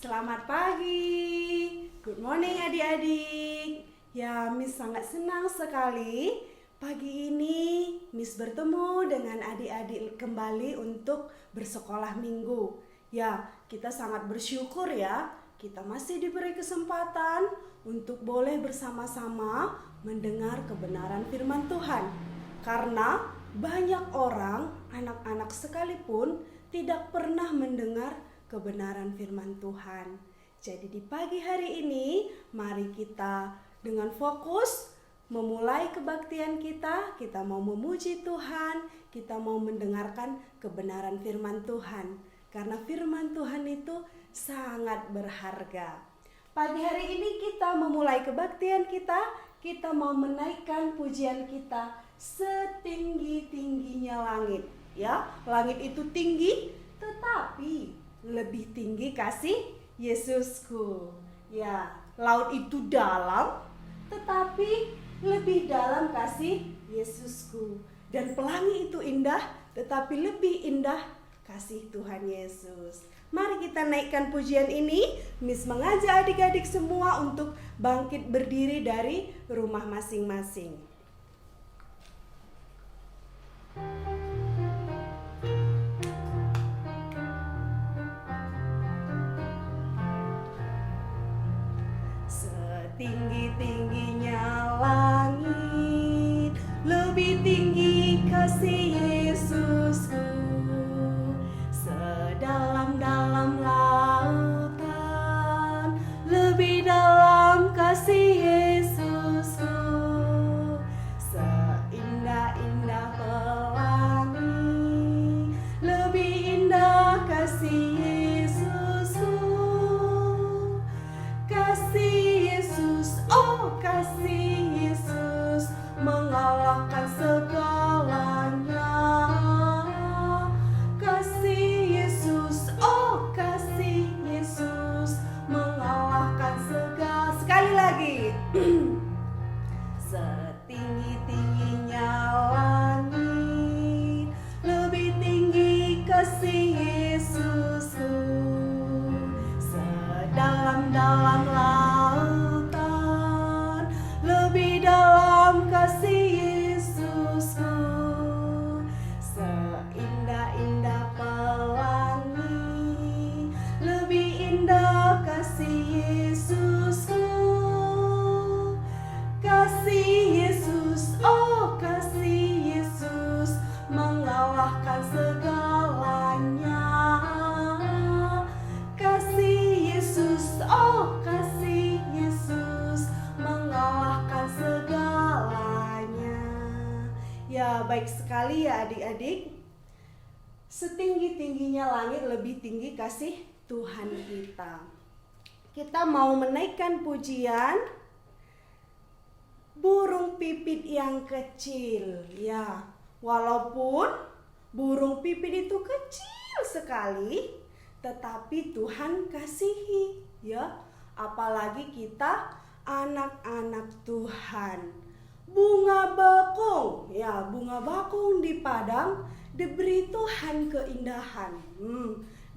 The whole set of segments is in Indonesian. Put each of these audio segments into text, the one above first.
Selamat pagi. Good morning adik-adik. Ya, Miss sangat senang sekali pagi ini Miss bertemu dengan adik-adik kembali untuk bersekolah minggu. Ya, kita sangat bersyukur ya. Kita masih diberi kesempatan untuk boleh bersama-sama mendengar kebenaran firman Tuhan. Karena banyak orang, anak-anak sekalipun, tidak pernah mendengar kebenaran firman Tuhan. Jadi di pagi hari ini, mari kita dengan fokus memulai kebaktian kita. Kita mau memuji Tuhan, kita mau mendengarkan kebenaran firman Tuhan. Karena firman Tuhan itu sangat berharga. Pagi hari ini kita memulai kebaktian kita mau menaikkan pujian kita setinggi-tingginya langit. Ya, langit itu tinggi, tetapi lebih tinggi kasih Yesusku. Ya, laut itu dalam, tetapi lebih dalam kasih Yesusku. Dan pelangi itu indah, tetapi lebih indah kasih Tuhan Yesus. Mari kita naikkan pujian ini. Miss mengajak adik-adik semua untuk bangkit berdiri dari rumah masing-masing. Setinggi-tingginya langit, lebih tinggi kasih Yesusku. Sedalam-dalam lautan, lebih dalam kasih Yesusku. Seindah-indah pelangi, lebih indah kasih Yesusku. Kasih Yesus, oh kasih Yesus, mengalahkan segalanya. Kasih Yesus, oh kasih Yesus, mengalahkan segala. Sekali lagi. Setinggi-tingginya langit, lebih tinggi kasih Yesusku. Sedalam-dalam lautan, lebih dalam kasih Yesusku. Seindah-indah pelangi, lebih indah kasih Yesusku. Kasih Yesus, oh kasih Yesus, mengalahkan segalanya. Kasih Yesus, oh kasih Yesus, mengalahkan segalanya. Ya, baik sekali ya adik-adik. Setinggi-tingginya langit, lebih tinggi kasih Tuhan kita. Kita mau menaikkan pujian burung pipit yang kecil. Ya, walaupun burung pipit itu kecil sekali, tetapi Tuhan kasihi, ya. Apalagi kita anak-anak Tuhan. Bunga bakung, ya, bunga bakung di padang diberi Tuhan keindahan.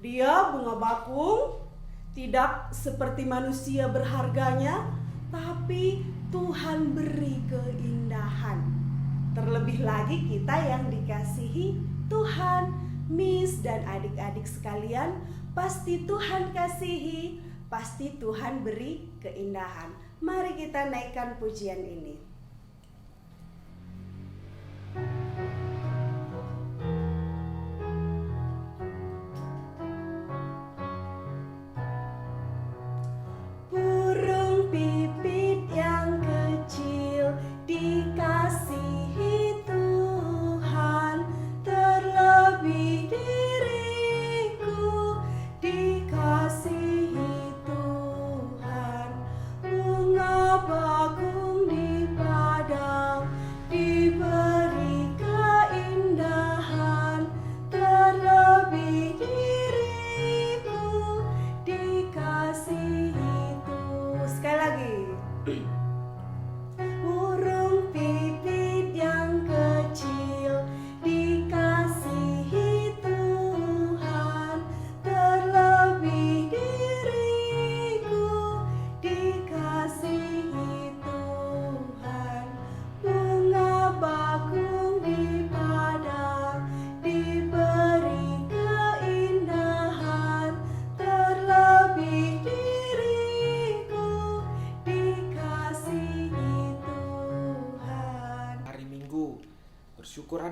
Dia bunga bakung tidak seperti manusia berharganya, tapi Tuhan beri keindahan. Terlebih lagi kita yang dikasihi Tuhan, Miss dan adik-adik sekalian, pasti Tuhan kasihi, pasti Tuhan beri keindahan. Mari kita naikkan pujian ini. Burung pipit yang kecil dikasihi Tuhan, terlebih diriku dikasihi Tuhan. Bunga bakung di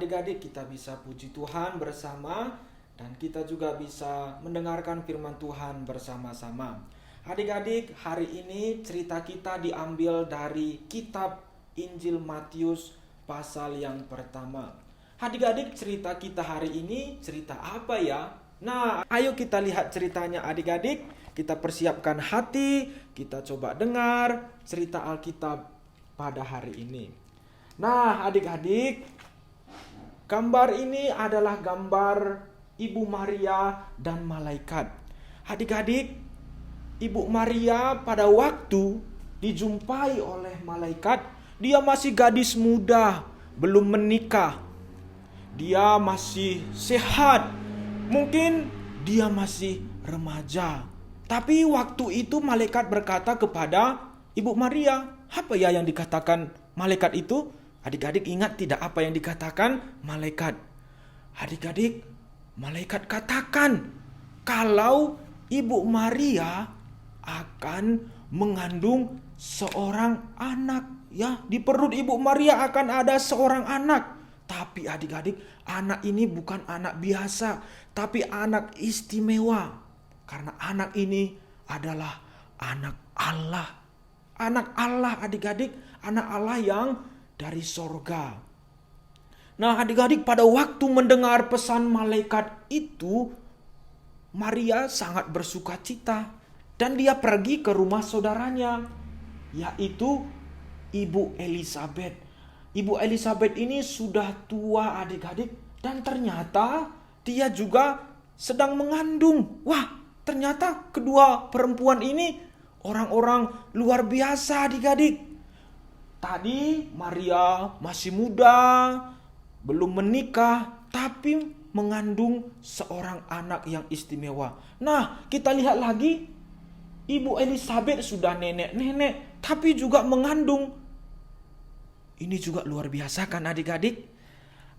adik-adik kita bisa puji Tuhan bersama dan kita juga bisa mendengarkan firman Tuhan bersama-sama. Adik-adik, hari ini cerita kita diambil dari kitab Injil Matius pasal yang pertama. Adik-adik, cerita kita hari ini cerita apa ya? Nah, ayo kita lihat ceritanya adik-adik. Kita persiapkan hati, kita coba dengar cerita Alkitab pada hari ini. Nah, adik-adik, gambar ini adalah gambar Ibu Maria dan malaikat. Adik-adik, Ibu Maria pada waktu dijumpai oleh malaikat, dia masih gadis muda, belum menikah. Dia masih sehat, mungkin dia masih remaja. Tapi waktu itu malaikat berkata kepada Ibu Maria, apa ya yang dikatakan malaikat itu? Adik-adik ingat tidak apa yang dikatakan malaikat? Adik-adik, malaikat katakan kalau Ibu Maria akan mengandung seorang anak. Ya, di perut Ibu Maria akan ada seorang anak. Tapi adik-adik, anak ini bukan anak biasa, tapi anak istimewa. Karena anak ini adalah anak Allah. Anak Allah adik-adik, anak Allah yang dari sorga. Nah adik-adik, pada waktu mendengar pesan malaikat itu, Maria sangat bersuka cita. Dan dia pergi ke rumah saudaranya, yaitu Ibu Elisabet. Ibu Elisabet ini sudah tua adik-adik. Dan ternyata dia juga sedang mengandung. Wah, ternyata kedua perempuan ini orang-orang luar biasa adik-adik. Tadi Maria masih muda, belum menikah, tapi mengandung seorang anak yang istimewa. Nah, kita lihat lagi, Ibu Elisabet sudah nenek-nenek, tapi juga mengandung. Ini juga luar biasa kan adik-adik?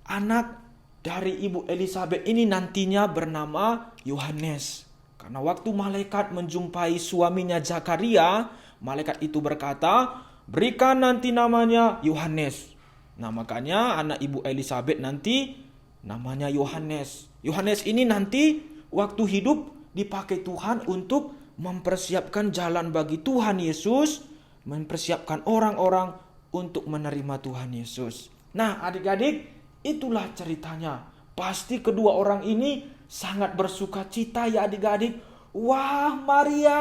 Anak dari Ibu Elisabet ini nantinya bernama Yohanes. Karena waktu malaikat menjumpai suaminya Zakaria, malaikat itu berkata, berikan nanti namanya Yohanes. Nah makanya anak Ibu Elisabet nanti namanya Yohanes. Yohanes ini nanti waktu hidup dipakai Tuhan untuk mempersiapkan jalan bagi Tuhan Yesus, mempersiapkan orang-orang untuk menerima Tuhan Yesus. Nah adik-adik, itulah ceritanya. Pasti kedua orang ini sangat bersuka cita ya adik-adik. Wah Maria,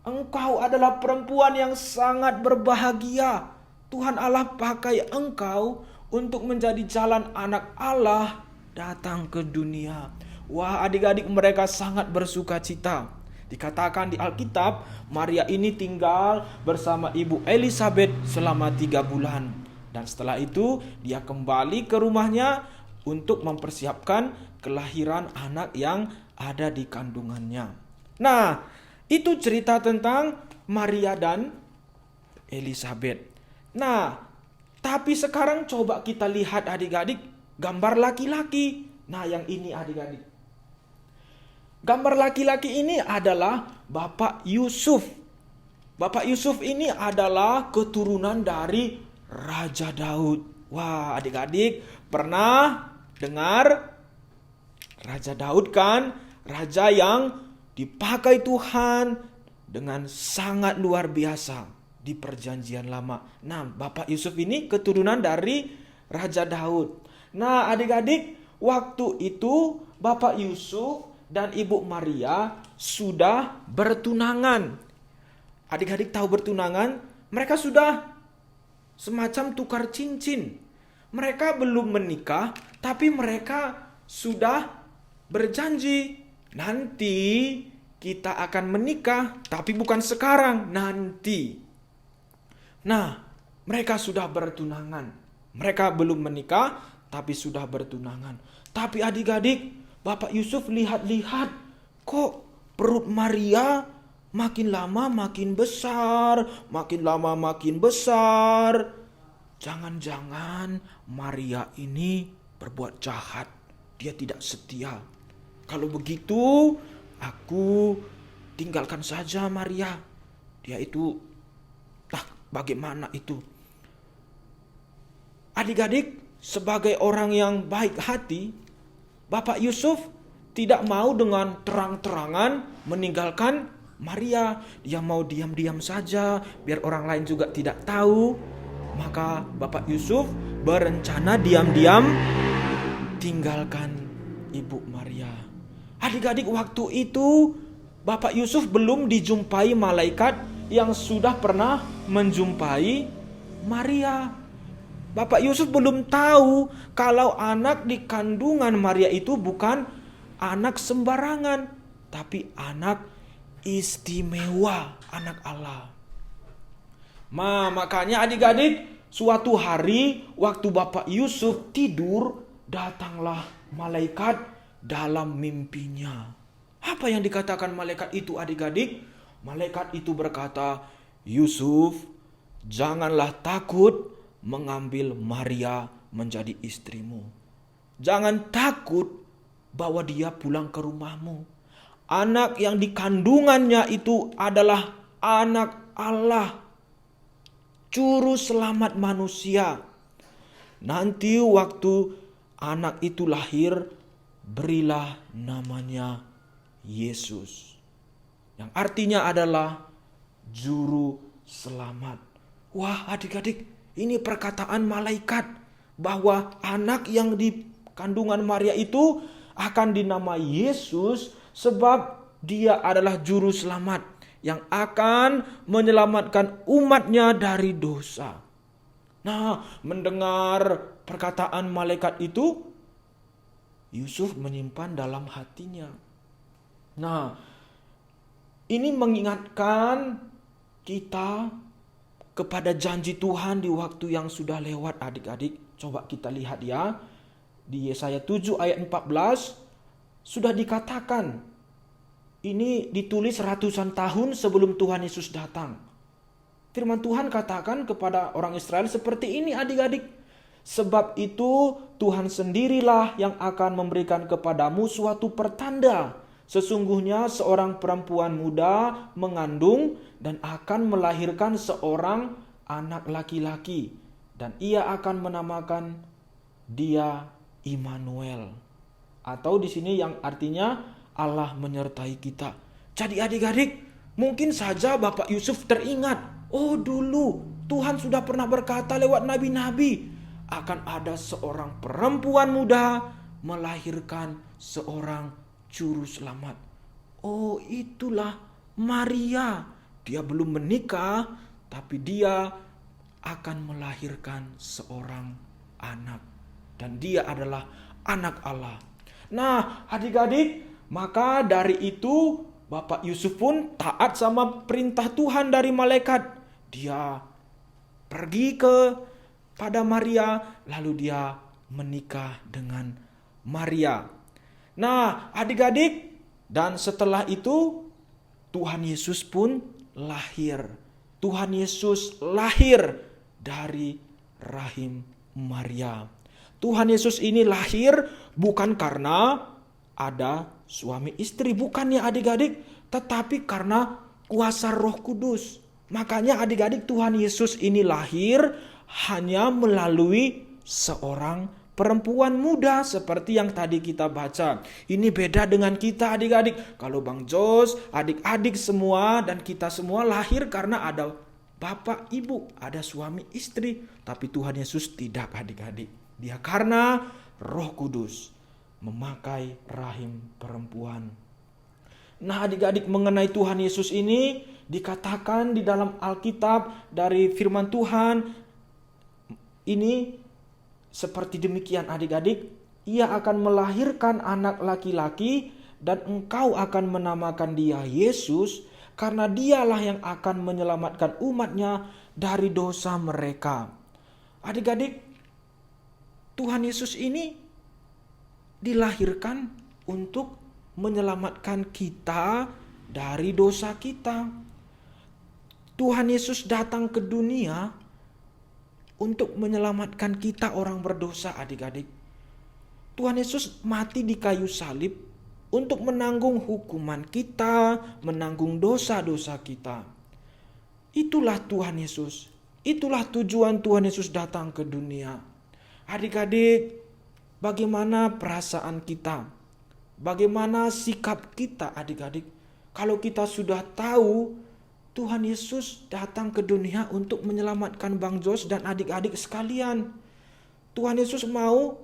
engkau adalah perempuan yang sangat berbahagia. Tuhan Allah pakai engkau untuk menjadi jalan anak Allah datang ke dunia. Wah adik-adik, mereka sangat bersuka cita. Dikatakan di Alkitab, Maria ini tinggal bersama Ibu Elisabet selama 3 bulan. Dan setelah itu dia kembali ke rumahnya untuk mempersiapkan kelahiran anak yang ada di kandungannya. Nah, itu cerita tentang Maria dan Elisabet. Nah, tapi sekarang coba kita lihat adik-adik gambar laki-laki. Nah, yang ini adik-adik. Gambar laki-laki ini adalah Bapak Yusuf. Bapak Yusuf ini adalah keturunan dari Raja Daud. Wah, adik-adik pernah dengar Raja Daud kan? Raja yang dipakai Tuhan dengan sangat luar biasa di perjanjian lama. Nah, Bapak Yusuf ini keturunan dari Raja Daud. Nah, adik-adik, waktu itu Bapak Yusuf dan Ibu Maria sudah bertunangan. Adik-adik tahu bertunangan? Mereka sudah semacam tukar cincin. Mereka belum menikah, tapi mereka sudah berjanji. Nanti kita akan menikah, tapi bukan sekarang, nanti. Nah, mereka sudah bertunangan. Mereka belum menikah, tapi sudah bertunangan. Tapi adik-adik, Bapak Yusuf lihat-lihat, kok perut Maria makin lama makin besar, makin lama makin besar. Jangan-jangan Maria ini berbuat jahat. Dia tidak setia. Kalau begitu, aku tinggalkan saja Maria. Dia itu, bagaimana itu? Adik-adik, sebagai orang yang baik hati, Bapak Yusuf tidak mau dengan terang-terangan meninggalkan Maria. Dia mau diam-diam saja biar orang lain juga tidak tahu. Maka Bapak Yusuf berencana diam-diam tinggalkan Ibu Maria. Adik-adik, waktu itu Bapak Yusuf belum dijumpai malaikat yang sudah pernah menjumpai Maria. Bapak Yusuf belum tahu kalau anak di kandungan Maria itu bukan anak sembarangan, tapi anak istimewa, anak Allah. Makanya adik-adik, suatu hari waktu Bapak Yusuf tidur, datanglah malaikat dalam mimpinya. Apa yang dikatakan malaikat itu, adik-adik? Malaikat itu berkata, "Yusuf, janganlah takut mengambil Maria menjadi istrimu. Jangan takut bawa dia pulang ke rumahmu. Anak yang dikandungannya itu adalah anak Allah, juru selamat manusia. Nanti waktu anak itu lahir, berilah namanya Yesus, yang artinya adalah juru selamat." Wah, adik-adik, ini perkataan malaikat bahwa anak yang di kandungan Maria itu akan dinamai Yesus sebab dia adalah juru selamat yang akan menyelamatkan umatnya dari dosa. Nah, mendengar perkataan malaikat itu, Yusuf menyimpan dalam hatinya. Nah, ini mengingatkan kita kepada janji Tuhan di waktu yang sudah lewat, adik-adik. Coba kita lihat ya. Di Yesaya 7 ayat 14 sudah dikatakan. Ini ditulis ratusan tahun sebelum Tuhan Yesus datang. Firman Tuhan katakan kepada orang Israel seperti ini, adik-adik. "Sebab itu Tuhan sendirilah yang akan memberikan kepadamu suatu pertanda. Sesungguhnya seorang perempuan muda mengandung dan akan melahirkan seorang anak laki-laki. Dan ia akan menamakan dia Immanuel." Atau di sini yang artinya Allah menyertai kita. Jadi adik-adik, mungkin saja Bapak Yusuf teringat, oh dulu Tuhan sudah pernah berkata lewat nabi-nabi, akan ada seorang perempuan muda melahirkan seorang juru selamat. Oh, itulah Maria. Dia belum menikah, tapi dia akan melahirkan seorang anak. Dan dia adalah anak Allah. Nah, adik-adik, maka dari itu Bapak Yusuf pun taat sama perintah Tuhan dari malaikat. Dia pergi pada Maria, lalu dia menikah dengan Maria. Nah, adik-adik, dan setelah itu Tuhan Yesus pun lahir. Tuhan Yesus lahir dari rahim Maria. Tuhan Yesus ini lahir bukan karena ada suami istri, bukannya adik-adik, tetapi karena kuasa Roh Kudus. Makanya adik-adik, Tuhan Yesus ini lahir hanya melalui seorang perempuan muda seperti yang tadi kita baca. Ini beda dengan kita, adik-adik. Kalau Bang Jos, adik-adik semua dan kita semua lahir karena ada bapak, ibu, ada suami, istri. Tapi Tuhan Yesus tidak, adik-adik. Dia karena Roh Kudus memakai rahim perempuan. Nah, adik-adik, mengenai Tuhan Yesus ini dikatakan di dalam Alkitab dari firman Tuhan ini seperti demikian, adik-adik. Ia akan melahirkan anak laki-laki dan engkau akan menamakan dia Yesus, karena dialah yang akan menyelamatkan umatnya dari dosa mereka. Adik-adik, Tuhan Yesus ini dilahirkan untuk menyelamatkan kita dari dosa kita. Tuhan Yesus datang ke dunia untuk menyelamatkan kita orang berdosa, adik-adik. Tuhan Yesus mati di kayu salib untuk menanggung hukuman kita, menanggung dosa-dosa kita. Itulah Tuhan Yesus. Itulah tujuan Tuhan Yesus datang ke dunia. Adik-adik, bagaimana perasaan kita? Bagaimana sikap kita adik-adik? Kalau kita sudah tahu Tuhan Yesus datang ke dunia untuk menyelamatkan Bang Jos dan adik-adik sekalian. Tuhan Yesus mau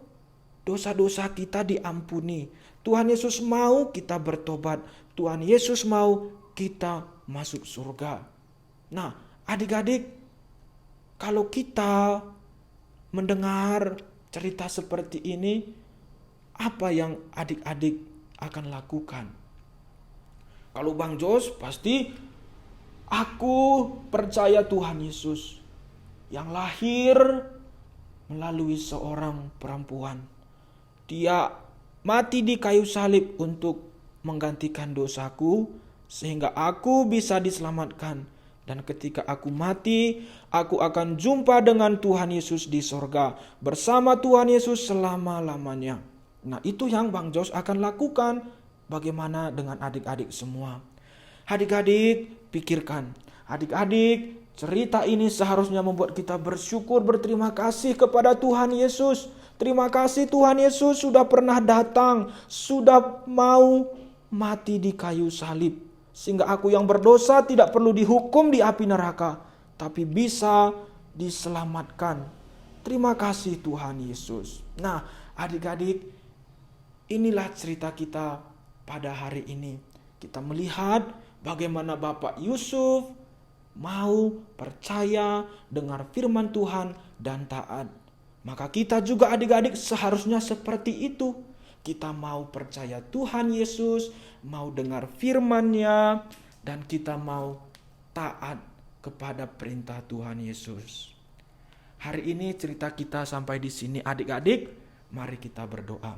dosa-dosa kita diampuni. Tuhan Yesus mau kita bertobat. Tuhan Yesus mau kita masuk surga. Nah, adik-adik, kalau kita mendengar cerita seperti ini, apa yang adik-adik akan lakukan? Kalau Bang Jos pasti, aku percaya Tuhan Yesus yang lahir melalui seorang perempuan. Dia mati di kayu salib untuk menggantikan dosaku sehingga aku bisa diselamatkan. Dan ketika aku mati, aku akan jumpa dengan Tuhan Yesus di sorga bersama Tuhan Yesus selama-lamanya. Nah, itu yang Bang Jos akan lakukan. Bagaimana dengan adik-adik semua? Adik-adik, pikirkan. Adik-adik, cerita ini seharusnya membuat kita bersyukur, berterima kasih kepada Tuhan Yesus. Terima kasih Tuhan Yesus sudah pernah datang, sudah mau mati di kayu salib. Sehingga aku yang berdosa tidak perlu dihukum di api neraka, tapi bisa diselamatkan. Terima kasih Tuhan Yesus. Nah, adik-adik, inilah cerita kita pada hari ini. Kita melihat bagaimana Bapak Yusuf mau percaya, dengar firman Tuhan dan taat. Maka kita juga adik-adik seharusnya seperti itu. Kita mau percaya Tuhan Yesus, mau dengar firman-Nya, dan kita mau taat kepada perintah Tuhan Yesus. Hari ini cerita kita sampai di sini adik-adik. Mari kita berdoa.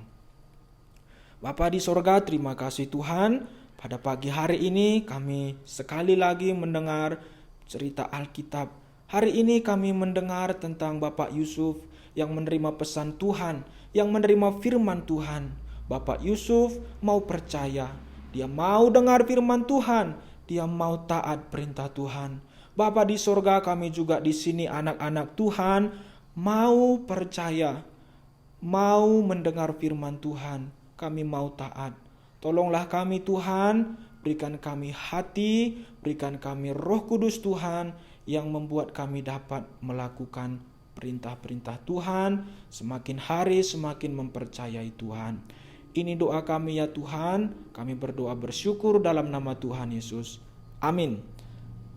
Bapa di sorga, terima kasih Tuhan. Pada pagi hari ini kami sekali lagi mendengar cerita Alkitab. Hari ini kami mendengar tentang Bapak Yusuf yang menerima pesan Tuhan, yang menerima firman Tuhan. Bapak Yusuf mau percaya, dia mau dengar firman Tuhan, dia mau taat perintah Tuhan. Bapa di sorga, kami juga di sini anak-anak Tuhan mau percaya, mau mendengar firman Tuhan, kami mau taat. Tolonglah kami Tuhan, berikan kami hati, berikan kami Roh Kudus Tuhan yang membuat kami dapat melakukan perintah-perintah Tuhan, semakin hari semakin mempercayai Tuhan. Ini doa kami ya Tuhan, kami berdoa bersyukur dalam nama Tuhan Yesus. Amin.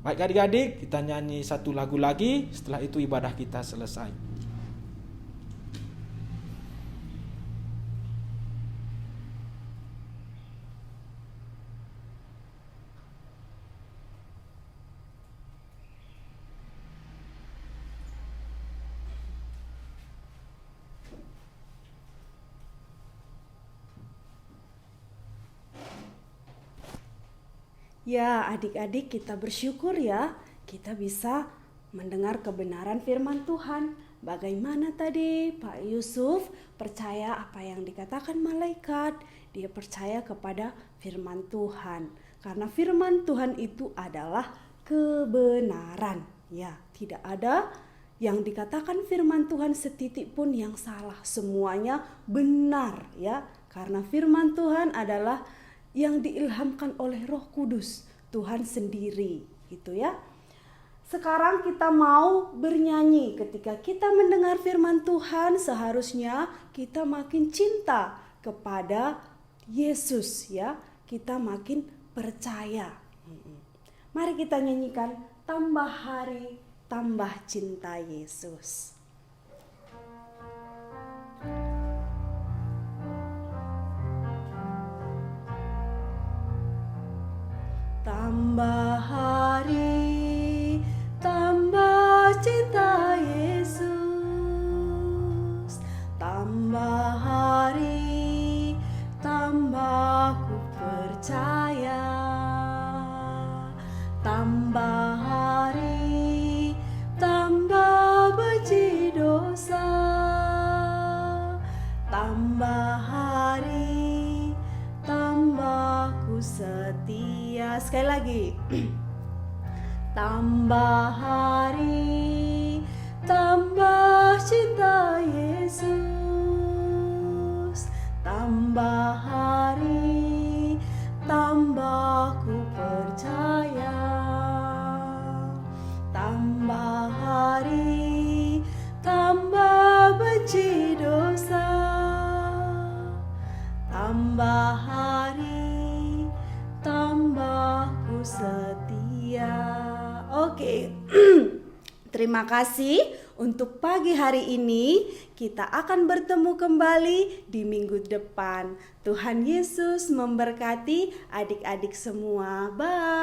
Baik adik-adik, kita nyanyi satu lagu lagi, setelah itu ibadah kita selesai. Ya, adik-adik kita bersyukur ya, kita bisa mendengar kebenaran firman Tuhan. Bagaimana tadi Pak Yusuf percaya apa yang dikatakan malaikat, dia percaya kepada firman Tuhan. Karena firman Tuhan itu adalah kebenaran. Ya, tidak ada yang dikatakan firman Tuhan setitik pun yang salah, semuanya benar ya. Karena firman Tuhan adalah yang diilhamkan oleh Roh Kudus, Tuhan sendiri, gitu ya. Sekarang kita mau bernyanyi. Ketika kita mendengar firman Tuhan, seharusnya kita makin cinta kepada Yesus ya. Kita makin percaya. Mari kita nyanyikan tambah hari, tambah cinta Yesus. Tambah hari, tambah cinta Yesus. Tambah hari, tambah ku percaya. Tambah hari, tambah benci dosa. Tambah hari, tambah ku setia. Sekali lagi. Tambah hari, tambah cinta Yesus, tambah hari, tambah ku percaya, tambah hari, tambah benci dosa, tambah hari, tambah ku setia. Oke. Terima kasih untuk pagi hari ini. Kita akan bertemu kembali di minggu depan. Tuhan Yesus memberkati adik-adik semua. Bye.